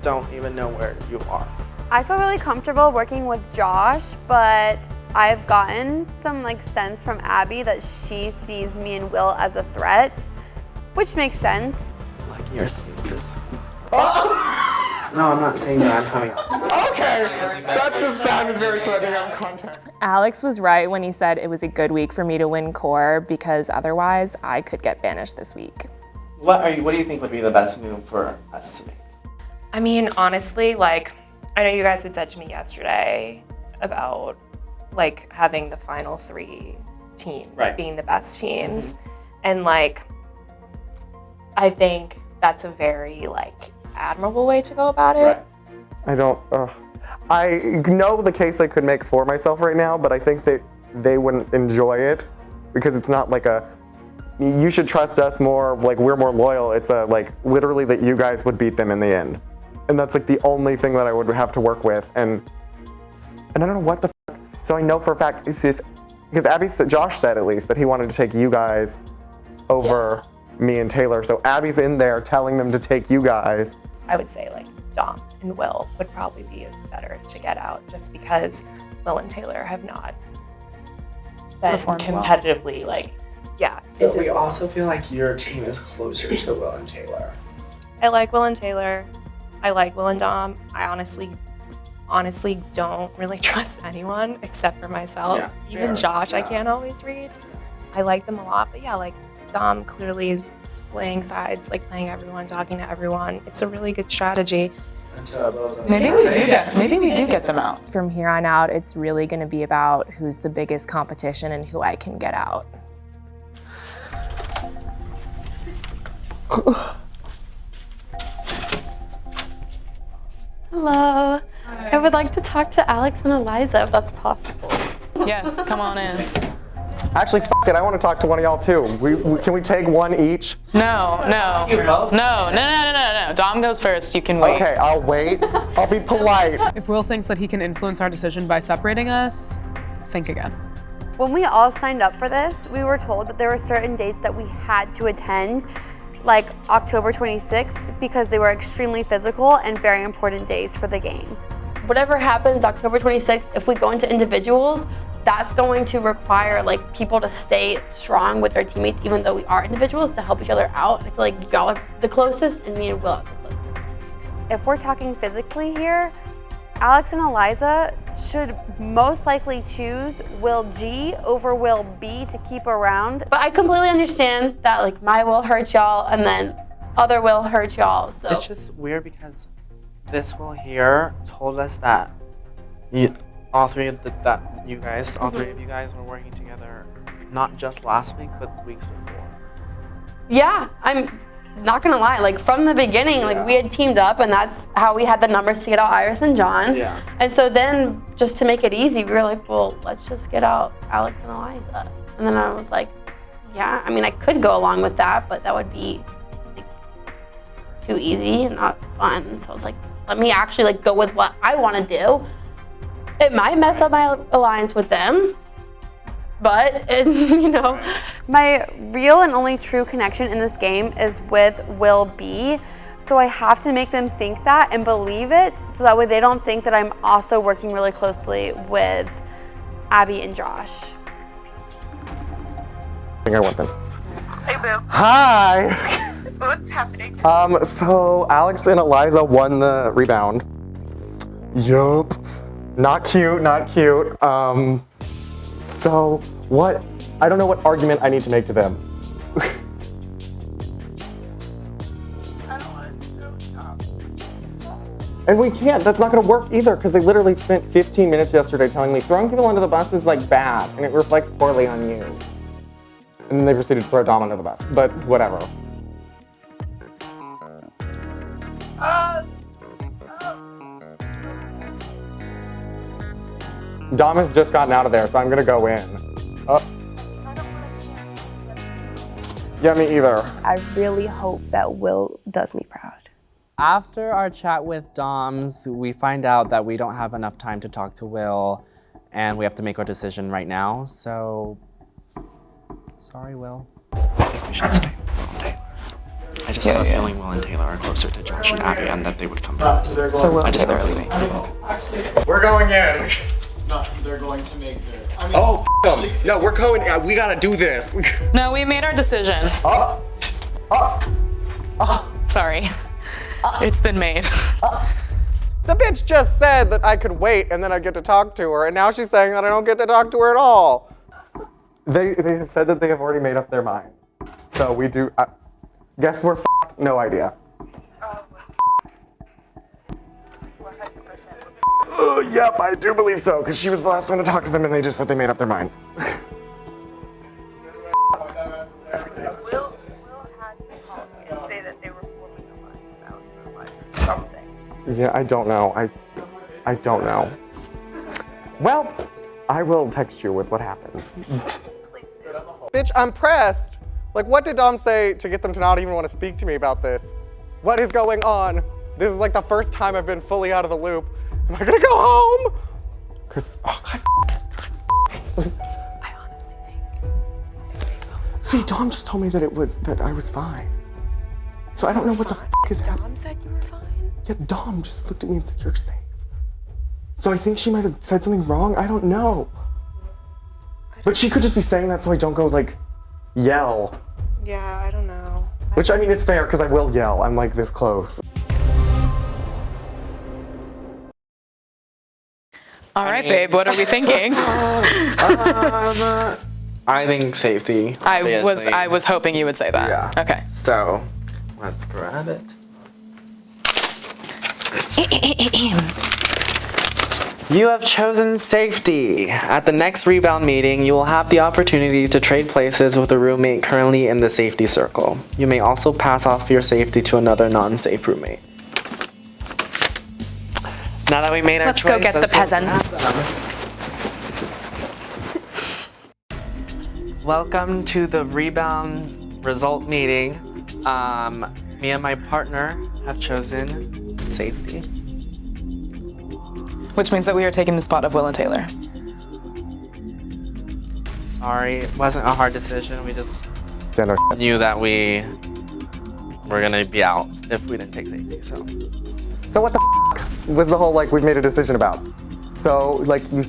don't even know where you are. I feel really comfortable working with Josh, but I've gotten some sense from Abby that she sees me and Will as a threat, which makes sense. Lucky you're saying this. No, I'm not saying that. I'm coming up. Okay, that just sounded very threatening out of context. Alex was right when he said it was a good week for me to win core because otherwise I could get banished this week. What do you think would be the best move for us to make? I mean, honestly, I know you guys had said to me yesterday about having the final 3 teams being the best teams. And I think that's a very admirable way to go about it. I don't, I know the case I could make for myself right now, but I think that they wouldn't enjoy it because it's not you should trust us more, we're more loyal. It's literally that you guys would beat them in the end. And that's the only thing that I would have to work with. And I don't know what the fuck. So I know for a fact, because Josh said at least that he wanted to take you guys over me and Taylor. So Abby's in there telling them to take you guys. I would say Dom and Will would probably be better to get out just because Will and Taylor have not been competitively But we also feel like your team is closer to Will and Taylor. I like Will and Taylor. I like Will and Dom. I honestly don't really trust anyone except for myself. Yeah, Even Josh, I can't always read. I like them a lot, but Dom clearly is playing sides, playing everyone, talking to everyone. It's a really good strategy. Maybe we do get them out. From here on out, it's really going to be about who's the biggest competition and who I can get out. Hello. I would like to talk to Alex and Eliza if that's possible. Yes, come on in. Actually, f it, I want to talk to one of y'all too. Can we take one each? No. Dom goes first, you can wait. Okay, I'll wait. I'll be polite. If Will thinks that he can influence our decision by separating us, think again. When we all signed up for this, we were told that there were certain dates that we had to attend, like October 26th, because they were extremely physical and very important days for the game. Whatever happens October 26th, if we go into individuals, that's going to require people to stay strong with their teammates, even though we are individuals, to help each other out. I feel like y'all are the closest and me and Will are the closest. If we're talking physically here, Alex and Eliza should most likely choose Will G over Will B to keep around. But I completely understand that my Will hurt y'all and then other Will hurt y'all. So it's just weird because this Will here told us that all three of you guys were working together, not just last week, but weeks before. Yeah, I'm not gonna lie, from the beginning, we had teamed up and that's how we had the numbers to get out Iris and John. Yeah. And so then, just to make it easy, we were like, well, let's just get out Alex and Eliza. And then I was like, yeah, I mean, I could go along with that, but that would be too easy and not fun. So I was like, let me actually go with what I wanna do. It might mess up my alliance with them, but my real and only true connection in this game is with Will B. So I have to make them think that and believe it, so that way they don't think that I'm also working really closely with Abby and Josh. I think I want them. Hey, Boo. Hi. What's happening? So Alex and Eliza won the rebound. Yup. Not cute, not cute. So what? I don't know what argument I need to make to them. I don't want to go stop. And we can't, that's not gonna work either, because they literally spent 15 minutes yesterday telling me throwing people under the bus is bad, and it reflects poorly on you. And then they proceeded to throw Dom under the bus, but whatever. Dom has just gotten out of there, so I'm gonna go in. Yeah, me either. I really hope that Will does me proud. After our chat with Doms, we find out that we don't have enough time to talk to Will, and we have to make our decision right now, so sorry, Will. I think we should stay all day. I just have a feeling Will and Taylor are closer to Josh and Abby and that they would come for us. So Will and Taylor are leaving. We're going in. No, they're going to make their. I mean, Oh, them. No, we're going. We gotta do this. No, we made our decision. Sorry. It's been made. The bitch just said that I could wait and then I'd get to talk to her, and now she's saying that I don't get to talk to her at all. They have said that they have already made up their mind. So we do. Guess we're f***ed? No idea. Yep, I do believe so, because she was the last one to talk to them and they just said they made up their minds. Everything. Will had to call me and say that they were forming a line about something. Yeah, I don't know. I don't know. Well, I will text you with what happens. Bitch, I'm pressed. Like, what did Dom say to get them to not even want to speak to me about this? What is going on? This is like the first time I've been fully out of the loop. Am I gonna go home? Cause, oh God. I honestly think. See, Dom just told me that that I was fine. So I don't know what the f is happening. Dom said you were fine? Yeah, Dom just looked at me and said, you're safe. So I think she might have said something wrong. I don't know. But she could just be saying that so I don't go, like, yell. Yeah, I don't know. Which, I mean, it's fair, because I will yell. I'm, like, this close. All right, babe, what are we thinking? I think safety. I was hoping you would say that. Yeah. Okay. So, let's grab it. You have chosen safety. At the next rebound meeting, you will have the opportunity to trade places with a roommate currently in the safety circle. You may also pass off your safety to another non-safe roommate. Now that we made our Let's choice, go get the peasants. Welcome to the rebound result meeting. Me and my partner have chosen safety. Which means that we are taking the spot of Will and Taylor. Sorry, it wasn't a hard decision. We just Yeah, no knew that we were gonna be out if we didn't take safety, so. So what the f was the whole, like, we've made a decision about? So, like, you,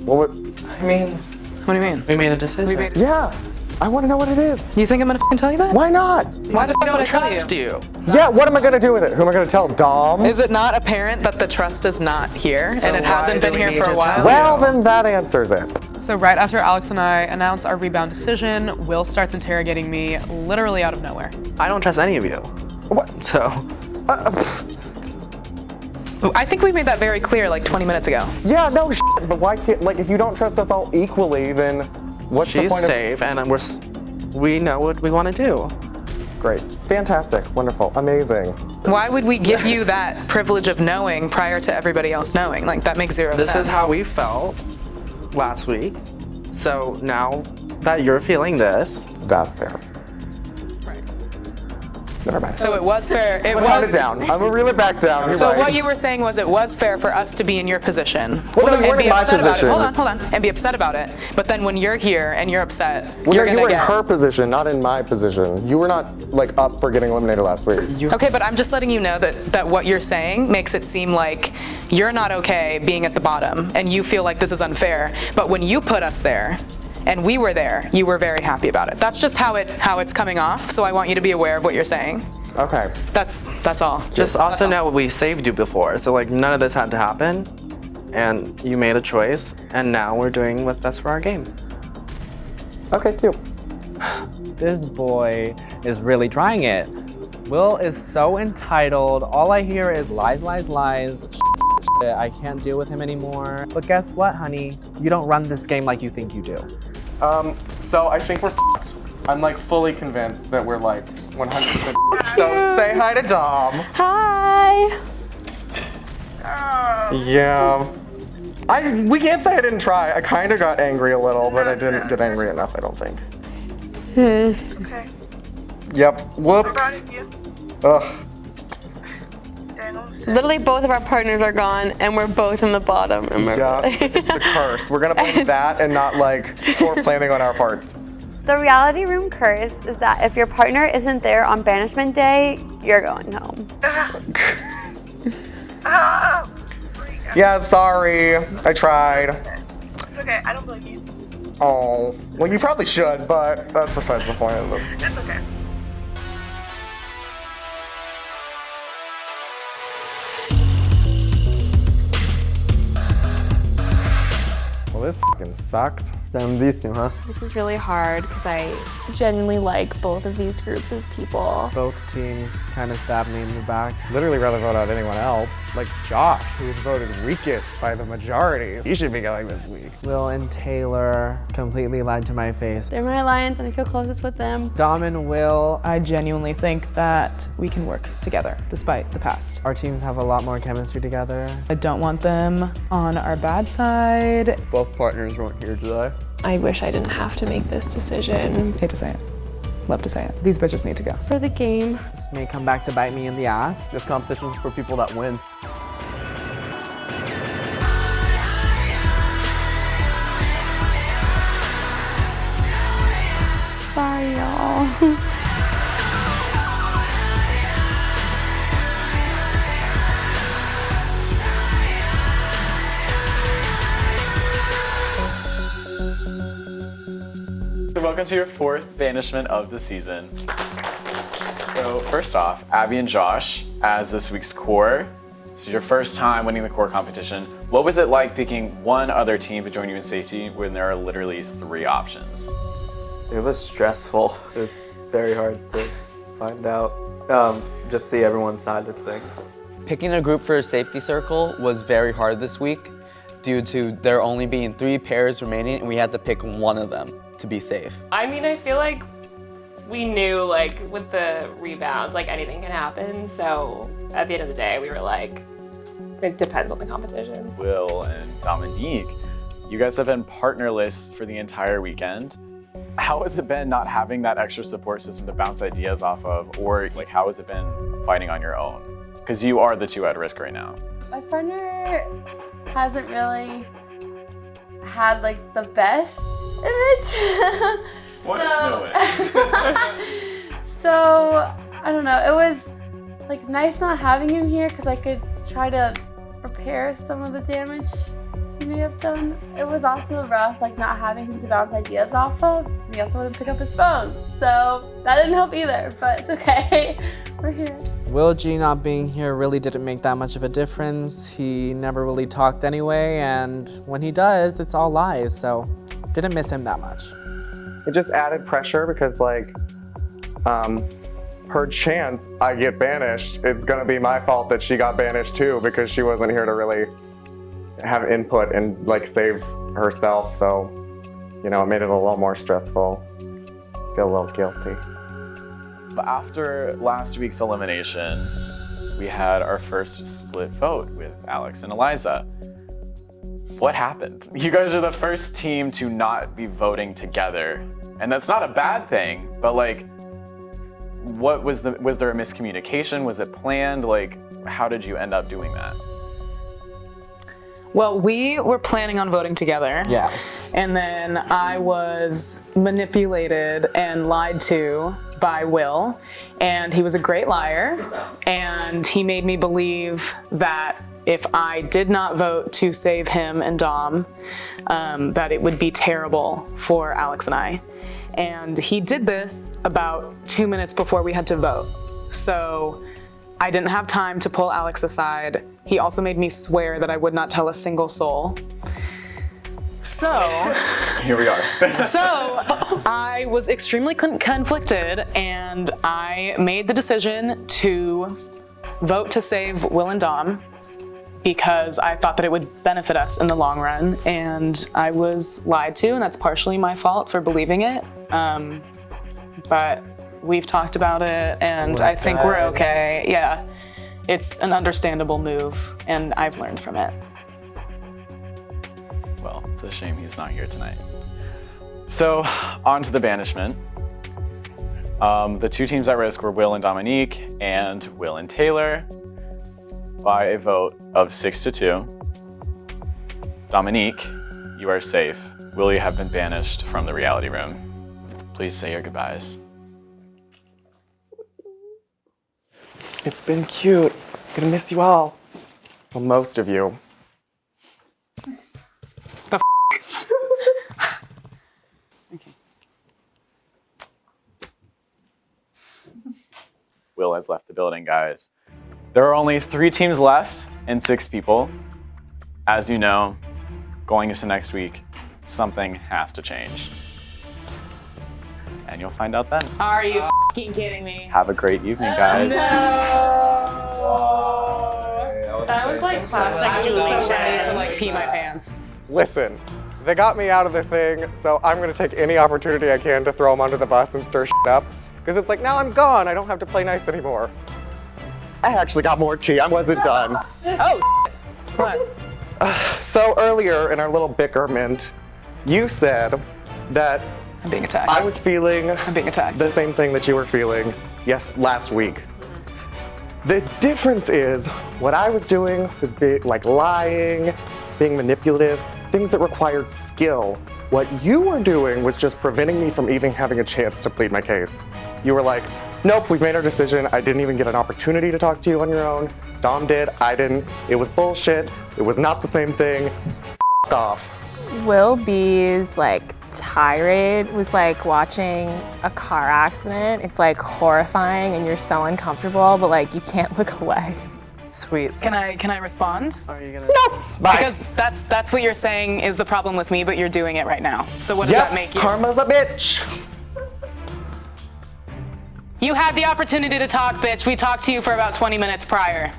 what I mean, what do you mean? we made a decision. Yeah, I want to know what it is. You think I'm gonna f***ing tell you that? Why not? Why the fuck would I tell you? Trust you. Yeah, what am I gonna do with it? Who am I gonna tell? Dom? Is it not apparent that the trust is not here So and it why hasn't do been we here need for a to while? tell Well, then that answers it. So right after Alex and I announce our rebound decision, Will starts interrogating me literally out of nowhere. I don't trust any of you. What? So, I think we made that very clear like 20 minutes ago. Yeah, no but why can't, like, if you don't trust us all equally, then what's the she's point safe and we know what we want to do. Great. Fantastic. Wonderful. Amazing. Why would we give you that privilege of knowing prior to everybody else knowing? Like, that makes zero sense. This is how we felt last week. So now that you're feeling this. That's fair. Never mind. So it was fair. It Tone was it down. I'm gonna reel it back down. You're So right. what you were saying was it was fair for us to be in your position. Well, no, you and weren't be in my upset position. about it. Hold on. And be upset about it. But then when you're here and you're upset, Well, you're no, you gonna were in get. her position, not in my position. You were not, like, up for getting eliminated last week. Okay, but I'm just letting you know that what you're saying makes it seem like you're not okay being at the bottom and you feel like this is unfair. But when you put us there and we were there, you were very happy about it. That's just how it's coming off. So I want you to be aware of what you're saying. Okay. That's all. Just also know we saved you before, so like none of this had to happen, and you made a choice, and now we're doing what's best for our game. Okay, cute. This boy is really trying it. Will is so entitled. All I hear is lies, lies, lies. Shit. I can't deal with him anymore. But guess what, honey? You don't run this game like you think you do. So I think we're f***ed. I'm, like, fully convinced that we're, like, 100%. So say hi to Dom. Hi. Yeah. We can't say I didn't try. I kind of got angry a little, but I didn't get angry enough, I don't think. It's okay. Yep. Whoops. I'm proud of you. Ugh. Literally both of our partners are gone and we're both in the bottom. And we're Yeah, it's the curse. We're gonna blame that and not, like, poor planning on our part. The reality room curse is that if your partner isn't there on banishment day, you're going home. Yeah, sorry. I tried. It's okay, I don't blame you. Oh, well, you probably should, but that's besides the point of this. It's okay. Well, this fucking sucks. Damn these two, huh? This is really hard because I genuinely like both of these groups as people. Both teams kind of stabbed me in the back. Literally rather vote out anyone else. Like Josh, who was voted weakest by the majority. He should be going this week. Will and Taylor completely lied to my face. They're my alliance and I feel closest with them. Dom and Will, I genuinely think that we can work together despite the past. our teams have a lot more chemistry together. I don't want them on our bad side. Both partners weren't here today. I wish I didn't have to make this decision. Hate to say it. Love to say it. These bitches need to go. For the game. This may come back to bite me in the ass. This competition's for people that win. Sorry, y'all. So welcome to your fourth banishment of the season. So first off, Abby and Josh, as this week's core. This is your first time winning the core competition. What was it like picking one other team to join you in safety when there are literally 3 options? It was stressful. It was very hard to find out. Just see everyone's side of things. Picking a group for a safety circle was very hard this week due to there only being 3 pairs remaining and we had to pick one of them to be safe. I mean, I feel like we knew, like, with the rebound, like, anything can happen. So at the end of the day, we were like, it depends on the competition. Will and Dominique, you guys have been partnerless for the entire weekend. How has it been not having that extra support system to bounce ideas off of, or like how has it been fighting on your own? Because you are the 2 at risk right now. My partner hasn't really had like the best image. What? So, No way. So, I don't know, it was like nice not having him here because I could try to repair some of the damage he may have done. It was also rough, like not having him to bounce ideas off of. He also wouldn't pick up his phone, so that didn't help either, but it's okay. We're here. Will G not being here really didn't make that much of a difference. He never really talked anyway, and when he does, it's all lies, so didn't miss him that much. It just added pressure because like, her chance I get banished, it's gonna be my fault that she got banished too because she wasn't here to really have input and like save herself. So, you know, it made it a little more stressful. Feel a little guilty. But after last week's elimination, we had our first split vote with Alex and Eliza. What happened? You guys are the first team to not be voting together. And that's not a bad thing, but like, what was there a miscommunication? Was it planned? Like, how did you end up doing that? Well, we were planning on voting together. Yes. And then I was manipulated and lied to by Will. And he was a great liar. And he made me believe that if I did not vote to save him and Dom, that it would be terrible for Alex and I. And he did this about 2 minutes before we had to vote. So I didn't have time to pull Alex aside. He also made me swear that I would not tell a single soul. So, here we are. So I was extremely conflicted and I made the decision to vote to save Will and Dom because I thought that it would benefit us in the long run, and I was lied to, and that's partially my fault for believing it. But we've talked about it, and I think we're okay. Yeah, it's an understandable move, and I've learned from it. Well, it's a shame he's not here tonight. So, on to the banishment. The 2 teams at risk were Will and Dominique, and Will and Taylor. By a vote of 6-2. Dominique, you are safe. Will you have been banished from the reality room? please say your goodbyes. It's been cute. Gonna miss you all. Well, most of you. The Will has left the building, guys. There are only 3 teams left and 6 people. As you know, going into next week, something has to change. And you'll find out then. Are you f***ing kidding me? Have a great evening, guys. That was like classic. I was so ready to like pee my pants. Listen, they got me out of the thing, so I'm gonna take any opportunity I can to throw them under the bus and stir shit up. Because it's like, now I'm gone, I don't have to play nice anymore. I actually got more tea, I wasn't done. Oh, what? So earlier in our little bickerment, you said that I'm being attacked. I was feeling I'm being attacked. the same thing that you were feeling, yes, last week. The difference is, what I was doing was like lying, being manipulative, things that required skill. What you were doing was just preventing me from even having a chance to plead my case. You were like, nope, we've made our decision. I didn't even get an opportunity to talk to you on your own. Dom did, I didn't. It was bullshit. It was not the same thing. F off. Will B's like tirade was like watching a car accident. It's like horrifying and you're so uncomfortable, but like you can't look away. Sweet. Can I respond? Are you gonna? No. Bye. Because that's what you're saying is the problem with me, but you're doing it right now. So what does Yep, that make you? karma's a bitch. You had the opportunity to talk, bitch. We talked to you for about 20 minutes prior.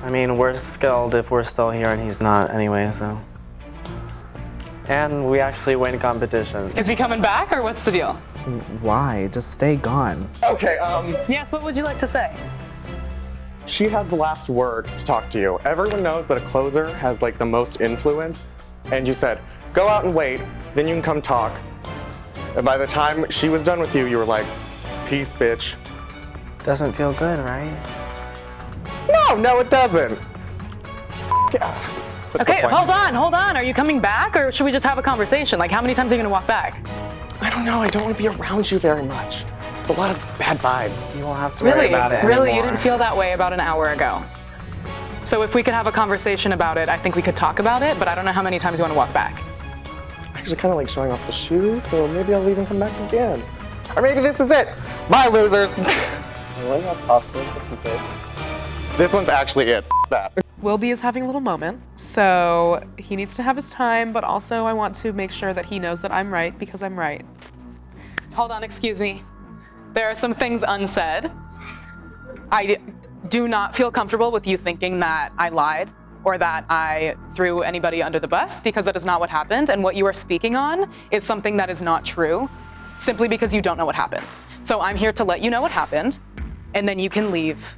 I mean, we're skilled if we're still here and he's not anyway, so. And we actually win competitions. Is he coming back or what's the deal? Why? Just stay gone. Okay, Yes, what would you like to say? she had the last word to talk to you. Everyone knows that a closer has like the most influence, and you said, go out and wait, then you can come talk. And by the time she was done with you, you were like, peace, bitch. Doesn't feel good, right? No, it doesn't. Okay, hold on. Are you coming back or should we just have a conversation? Like, how many times are you gonna walk back? I don't know, I don't want to be around you very much. It's a lot of bad vibes. You won't have to worry about it Really? anymore. You didn't feel that way about an hour ago. So if we could have a conversation about it, I think we could talk about it, but I don't know how many times you want to walk back. I actually kind of like showing off the shoes, so maybe I'll leave and come back again. Or maybe this is it. Bye, losers. This one's actually it. That. Wilby is having a little moment, so he needs to have his time, but also I want to make sure that he knows that I'm right because I'm right. Hold on, excuse me. There are some things unsaid. I do not feel comfortable with you thinking that I lied or that I threw anybody under the bus because that is not what happened, and what you are speaking on is something that is not true simply because you don't know what happened. So I'm here to let you know what happened, and then you can leave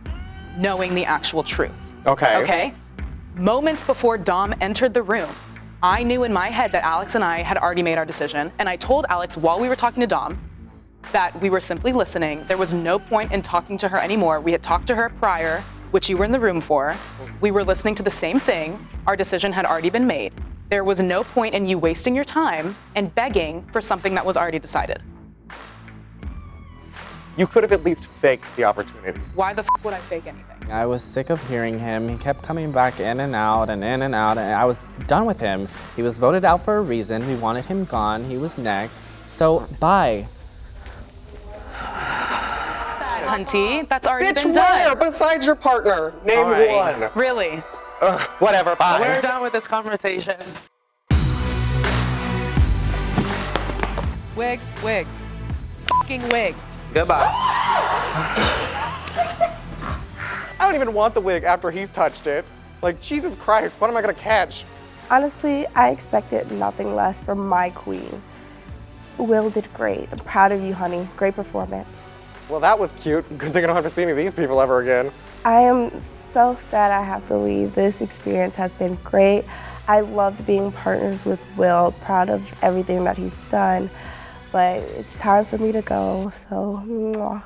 knowing the actual truth. Okay. Okay? Moments before Dom entered the room, I knew in my head that Alex and I had already made our decision, and I told Alex while we were talking to Dom that we were simply listening. There was no point in talking to her anymore. We had talked to her prior, which you were in the room for. We were listening to the same thing. Our decision had already been made. There was no point in you wasting your time and begging for something that was already decided. You could have at least faked the opportunity. Why the f would I fake anything? I was sick of hearing him. He kept coming back in and out and in and out, and I was done with him. He was voted out for a reason. We wanted him gone. He was next. So, bye. Hunty, that's already Bitch, been done. where? Besides your partner. Name Alright. one. Really? Whatever, bye. We're done with this conversation. Wig. Fucking wigged. Goodbye. I don't even want the wig after he's touched it. Like, Jesus Christ, what am I gonna catch? Honestly, I expected nothing less from my queen. Will did great. I'm proud of you, honey. Great performance. Well, that was cute. Good thing I don't have to see any of these people ever again. I am so sad I have to leave. This experience has been great. I loved being partners with Will, proud of everything that he's done. But it's time for me to go, so mwah.